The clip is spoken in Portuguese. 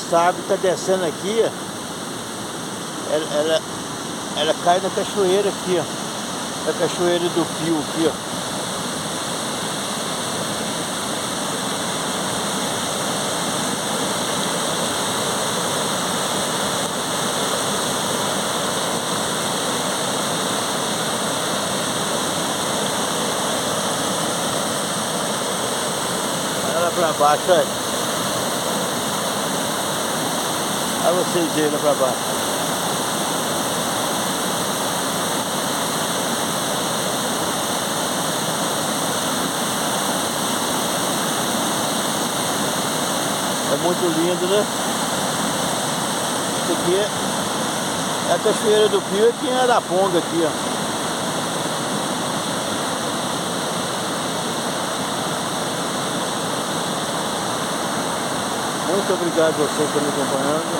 Essa água está descendo aqui, ó. Ela cai na cachoeira aqui, ó. Na cachoeira do Pio aqui, ó. Olha lá pra baixo, olha. Olha vocês aí lá pra baixo. É muito lindo, né? Isso aqui é a cachoeira do Pio, aqui em Araponga, aqui, ó. Muito obrigado a você que está me acompanhando.